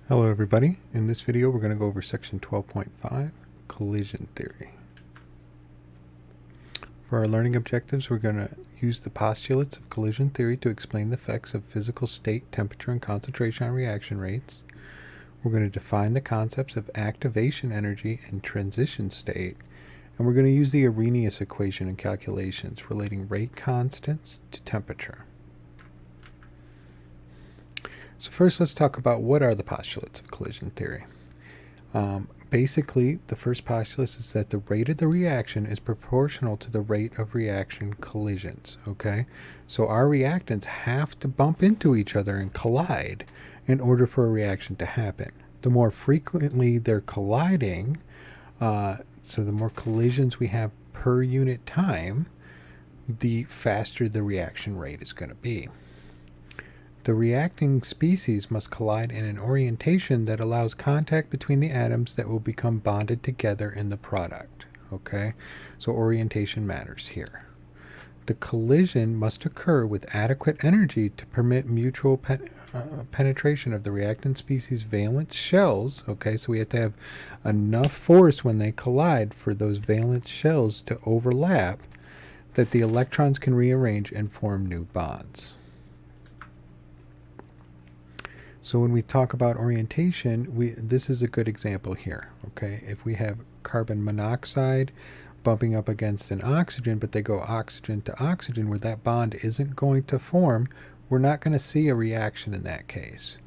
Hello everybody. In this video we're going to go over section 12.5, collision theory. For our learning objectives we're going to use the postulates of collision theory to explain the effects of physical state, temperature, and concentration on reaction rates. We're going to define the concepts of activation energy and transition state. And we're going to use the Arrhenius equation in calculations relating rate constants to temperature. So first let's talk about what are the postulates of collision theory. Basically, the first postulate is that the rate of the reaction is proportional to the rate of reaction collisions, okay? So our reactants have to bump into each other and collide in order for a reaction to happen. The more frequently they're colliding, so the more collisions we have per unit time, the faster the reaction rate is going to be. The reacting species must collide in an orientation that allows contact between the atoms that will become bonded together in the product. Okay, so orientation matters here. The collision must occur with adequate energy to permit mutual penetration of the reactant species' valence shells. Okay, so we have to have enough force when they collide for those valence shells to overlap that the electrons can rearrange and form new bonds. So when we talk about orientation, this is a good example here, okay? If we have carbon monoxide bumping up against an oxygen, but they go oxygen to oxygen where that bond isn't going to form, we're not going to see a reaction in that case.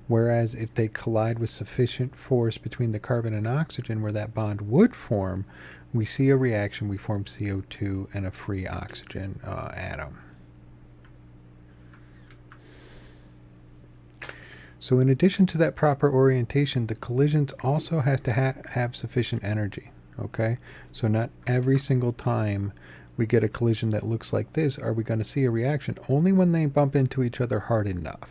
Whereas if they collide with sufficient force between the carbon and oxygen where that bond would form, we see a reaction, we form CO2 and a free oxygen atom. So in addition to that proper orientation, the collisions also have to have sufficient energy, okay? So not every single time we get a collision that looks like this are we going to see a reaction, only when they bump into each other hard enough.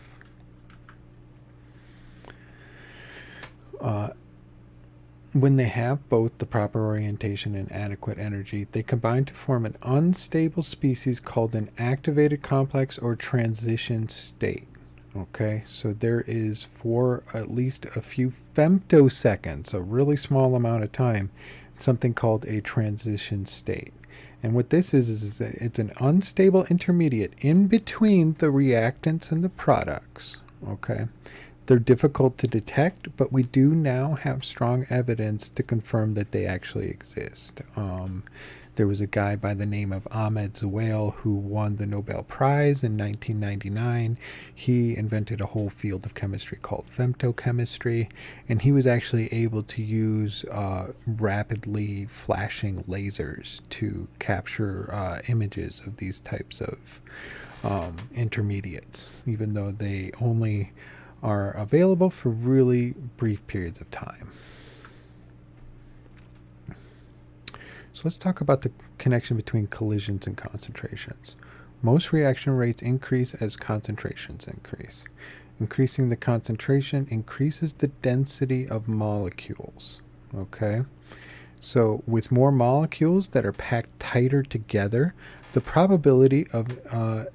When they have both the proper orientation and adequate energy, they combine to form an unstable species called an activated complex or transition state. Okay, so there is for at least a few femtoseconds, a really small amount of time, something called a transition state. And what this is that it's an unstable intermediate in between the reactants and the products. Okay, they're difficult to detect, but we do now have strong evidence to confirm that they actually exist. There was a guy by the name of Ahmed Zewail who won the Nobel Prize in 1999. He invented a whole field of chemistry called femtochemistry, and he was actually able to use rapidly flashing lasers to capture images of these types of intermediates, even though they only are available for really brief periods of time. So let's talk about the connection between collisions and concentrations. Most reaction rates increase as concentrations increase. Increasing the concentration increases the density of molecules. Okay? So with more molecules that are packed tighter together, the probability of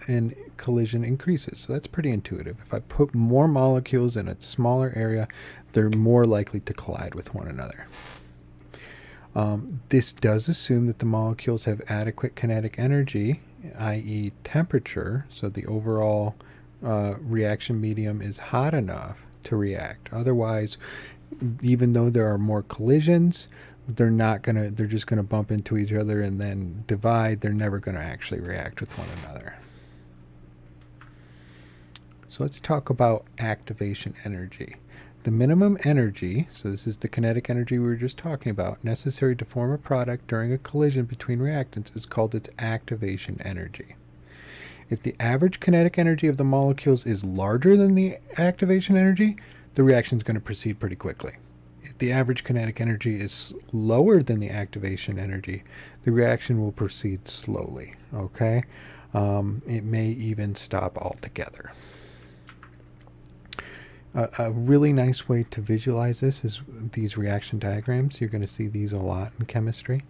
an collision increases. So that's pretty intuitive. If I put more molecules in a smaller area, they're more likely to collide with one another. This does assume that the molecules have adequate kinetic energy, i.e. temperature, so the overall reaction medium is hot enough to react. Otherwise, even though there are more collisions, they're just gonna bump into each other and then divide. They're never gonna actually react with one another. So let's talk about activation energy. The minimum energy, so this is the kinetic energy we were just talking about, necessary to form a product during a collision between reactants is called its activation energy. If the average kinetic energy of the molecules is larger than the activation energy, the reaction is going to proceed pretty quickly. If the average kinetic energy is lower than the activation energy, the reaction will proceed slowly, okay? It may even stop altogether. A really nice way to visualize this is these reaction diagrams. You're going to see these a lot in chemistry,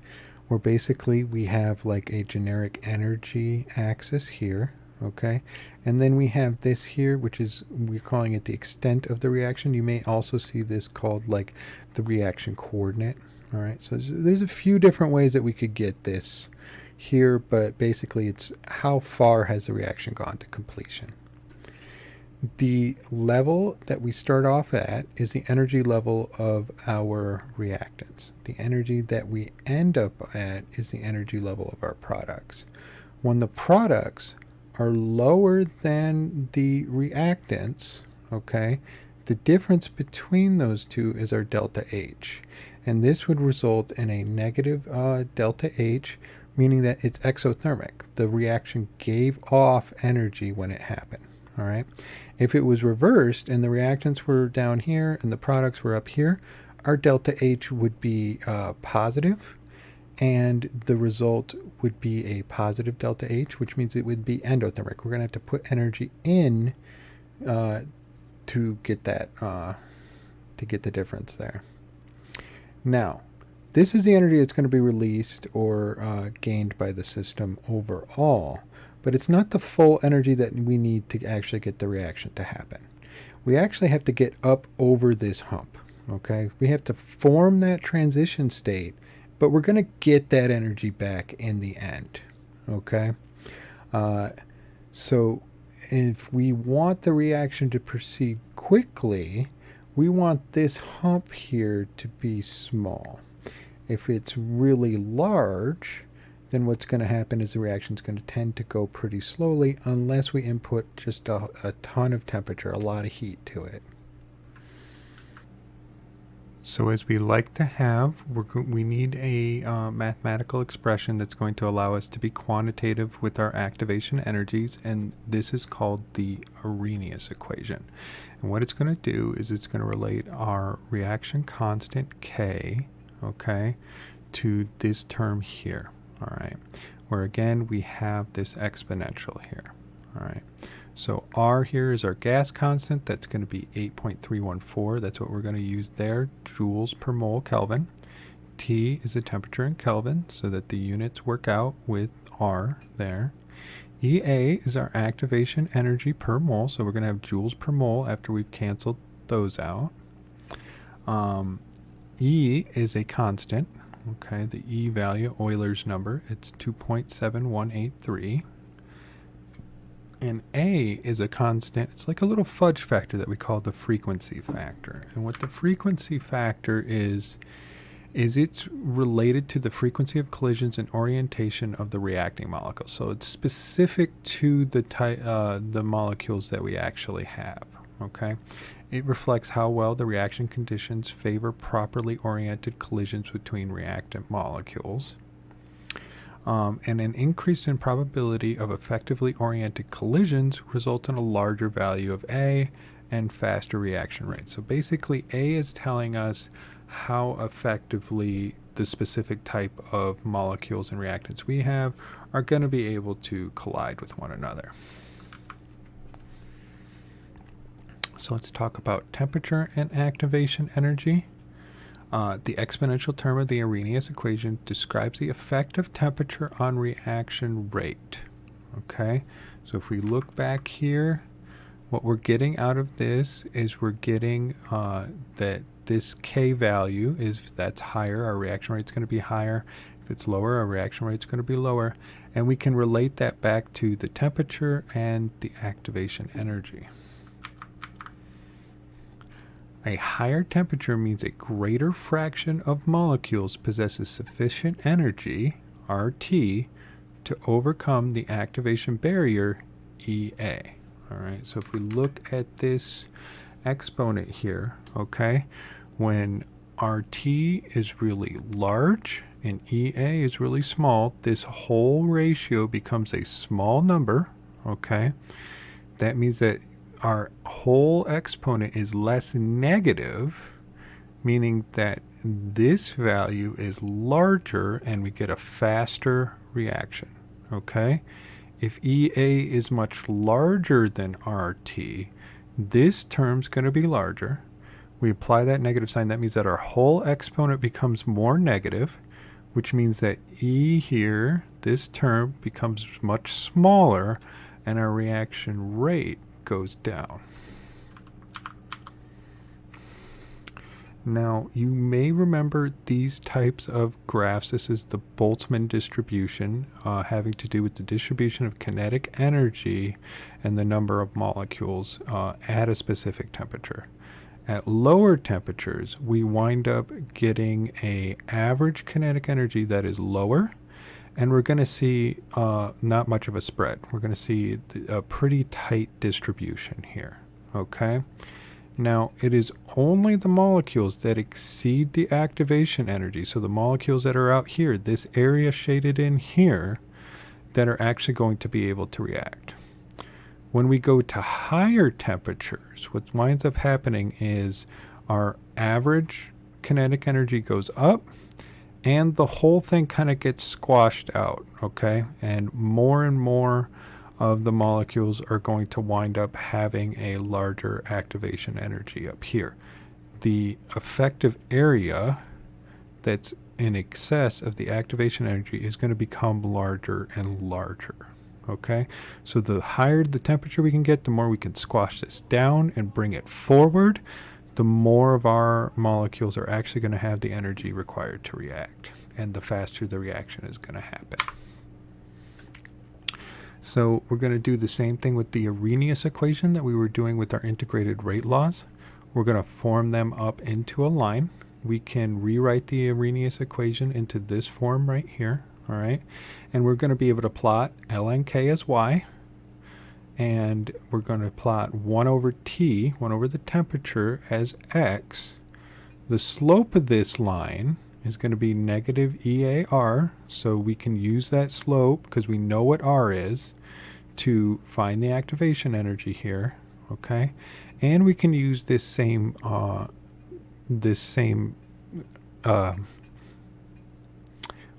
where basically we have like a generic energy axis here, Okay, and then we have this here, which is, we're calling it the extent of the reaction. You may also see this called like the reaction coordinate. All right, so there's a few different ways that we could get this here, but basically it's how far has the reaction gone to completion. The level that we start off at is the energy level of our reactants. The energy that we end up at is the energy level of our products. When the products are lower than the reactants, okay, the difference between those two is our delta H. And this would result in a negative delta H, meaning that it's exothermic. The reaction gave off energy when it happened. All right. If it was reversed and the reactants were down here and the products were up here, our delta H would be positive, and the result would be a positive delta H, which means it would be endothermic. We're going to have to put energy in to get that to get the difference there. Now, this is the energy that's going to be released or gained by the system overall, but it's not the full energy that we need to actually get the reaction to happen. We actually have to get up over this hump, okay? We have to form that transition state, but we're going to get that energy back in the end, okay? So if we want the reaction to proceed quickly, we want this hump here to be small. If it's really large, then what's going to happen is the reaction is going to tend to go pretty slowly unless we input just a ton of temperature, a lot of heat to it. So as we like to have, we need a mathematical expression that's going to allow us to be quantitative with our activation energies, and this is called the Arrhenius equation. And what it's going to do is it's going to relate our reaction constant K, okay, to this term here, all right, where again we have this exponential here, all right. So R here is our gas constant. That's going to be 8.314. That's what we're going to use there, joules per mole Kelvin. T is the temperature in Kelvin, so that the units work out with R there. EA is our activation energy per mole, so we're going to have joules per mole after we've canceled those out. E is a constant, okay, the E value, Euler's number, it's 2.7183. And A is a constant. It's like a little fudge factor that we call the frequency factor. And what the frequency factor is it's related to the frequency of collisions and orientation of the reacting molecules. So it's specific to the molecules that we actually have. Okay, it reflects how well the reaction conditions favor properly oriented collisions between reactant molecules. And an increase in probability of effectively oriented collisions results in a larger value of A and faster reaction rates. So basically A is telling us how effectively the specific type of molecules and reactants we have are going to be able to collide with one another. So let's talk about temperature and activation energy. The exponential term of the Arrhenius equation describes the effect of temperature on reaction rate. Okay, so if we look back here, what we're getting out of this is we're getting that this K value is, if that's higher, our reaction rate is going to be higher. If it's lower, our reaction rate is going to be lower. And we can relate that back to the temperature and the activation energy. A higher temperature means a greater fraction of molecules possesses sufficient energy, RT, to overcome the activation barrier, EA. All right, so if we look at this exponent here, okay, when RT is really large and EA is really small, this whole ratio becomes a small number, okay? That means that our whole exponent is less negative, meaning that this value is larger and we get a faster reaction, okay? If EA is much larger than RT, this term's going to be larger. We apply that negative sign. That means that our whole exponent becomes more negative, which means that E here, this term, becomes much smaller, and our reaction rate goes down. Now, you may remember these types of graphs. This is the Boltzmann distribution, having to do with the distribution of kinetic energy and the number of molecules at a specific temperature. At lower temperatures, we wind up getting an average kinetic energy that is lower, and we're going to see not much of a spread. We're going to see a pretty tight distribution here, okay? Now, it is only the molecules that exceed the activation energy, so the molecules that are out here, this area shaded in here, that are actually going to be able to react. When we go to higher temperatures, what winds up happening is our average kinetic energy goes up, and the whole thing kind of gets squashed out, okay? And more of the molecules are going to wind up having a larger activation energy up here. The effective area that's in excess of the activation energy is going to become larger and larger, okay? So the higher the temperature we can get, the more we can squash this down and bring it forward, the more of our molecules are actually going to have the energy required to react, and the faster the reaction is going to happen. So we're going to do the same thing with the Arrhenius equation that we were doing with our integrated rate laws. We're going to form them up into a line. We can rewrite the Arrhenius equation into this form right here, all right? And we're going to be able to plot ln k as y, and we're going to plot 1 over T, 1 over the temperature, as x. The slope of this line is going to be negative EAR, so we can use that slope, because we know what R is, to find the activation energy here, okay? And we can use this same,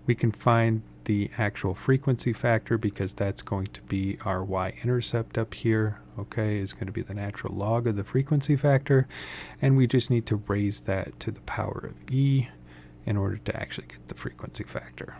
we can find the actual frequency factor, because that's going to be our y-intercept up here, okay, is going to be the natural log of the frequency factor, and we just need to raise that to the power of e in order to actually get the frequency factor.